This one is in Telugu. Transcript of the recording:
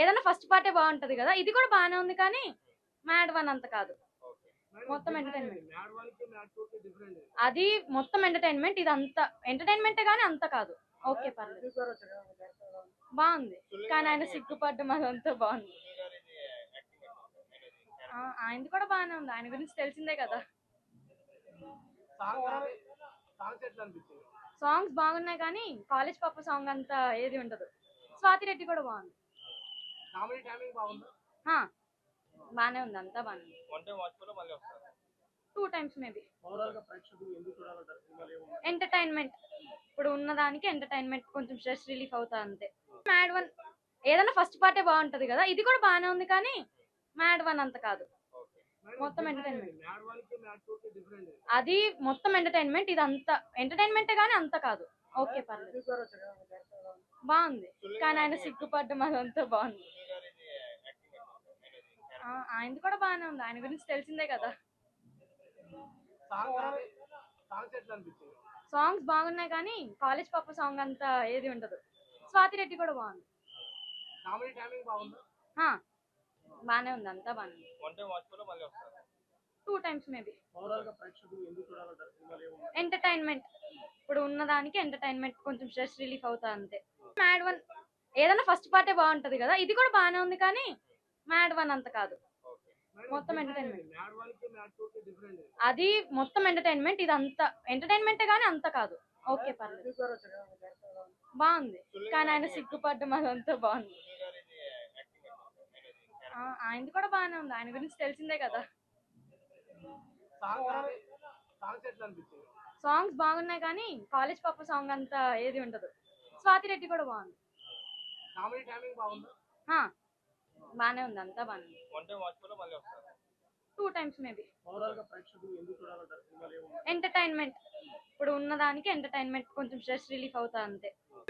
ఏదైనా ఫస్ట్ పార్టే బాగుంటది కదా, ఇది కూడా బానే ఉంది కానీ మ్యాడ్ వన్ అంత కాదు. మొత్తం ఎంటర్టైన్మెంట్. అది మొత్తం ఎంటర్టైన్మెంట్, ఇది అంత ఎంటర్టైన్మెంటే గానీ అంత కాదు. ఓకే పర్లేదు, బాగుంది. కానీ ఆయన సిగ్గుపడ్డం అదంతా బాగుంది. ఆయనది కూడా బానే ఉంది, ఆయన గురించి తెలిసిందే కదా. సాంగ్స్ బాగున్నాయి కానీ కాలేజ్ పాప సాంగ్ అంతా ఏది ఉండదు. స్వాతి రెడ్డి కూడా బాగుంది. ఆ, బానే ఉంది, అంతా బానే ఉంది. 2 times మేబీ. ఎంటర్టైన్మెంట్, ఇప్పుడు ఉన్నదానికి ఎంటర్టైన్మెంట్, కొంచెం స్ట్రెస్ రిలీఫ్ అవుతా అంతే. మ్యాడ్ వన్ ఏదైనా ఫస్ట్ పార్టే బాగుంటది కదా, ఇది కూడా బానే ఉంది కానీ మ్యాడ్ వన్ అంత కాదు. మొత్తం ఎంటర్టైన్మెంట్. అది మొత్తం ఎంటర్టైన్మెంట్, ఇది అంత ఎంటర్టైన్మెంటే గానీ అంత కాదు. ఓకే పర్లేదు, బాగుంది. కానీ ఆయన సిగ్గుపడ్డం అదంతా బాగుంది. ఆయనది కూడా బానే ఉంది, ఆయన గురించి తెలిసిందే కదా. సాంగ్స్ బాగున్నాయి కానీ కాలేజ్ పాప సాంగ్ అంతా ఏది ఉండదు. స్వాతి రెడ్డి కూడా బాగుంది. ఆ, బానే ఉంది, అంతా బానే ఉంది. 2 times మేబీ. ఎంటర్టైన్మెంట్, ఇప్పుడు ఉన్నదానికి ఎంటర్టైన్మెంట్, కొంచెం స్ట్రెస్ రిలీఫ్ అవుతా అంతే. మ్యాడ్ వన్ ఏదైనా ఫస్ట్ పార్టే బాగుంటది కదా, ఇది కూడా బానే ఉంది కానీ మ్యాడ్ వన్ అంత కాదు. మొత్తం ఎంటర్టైన్మెంట్. అది మొత్తం ఎంటర్టైన్మెంట్, ఇది అంత ఎంటర్టైన్మెంటే గానీ అంత కాదు. ఓకే పర్లేదు, బాగుంది. కానీ ఆయన సిగ్గుపడ్డం అదంతా బాగుంది. ఆయనది కూడా బానే ఉంది, ఆయన గురించి తెలిసిందే కదా. సాంగ్స్ బాగున్నాయి కానీ కాలేజ్ పాప సాంగ్ అంతా ఏది ఉండదు. స్వాతి రెడ్డి కూడా బాగుంది. ఆ, బానే ఉంది, అంతా బానే ఉంది. 2 times మేబీ. ఎంటర్టైన్మెంట్, ఇప్పుడు ఉన్నదానికి ఎంటర్టైన్మెంట్, కొంచెం స్ట్రెస్ రిలీఫ్ అవుతా అంతే.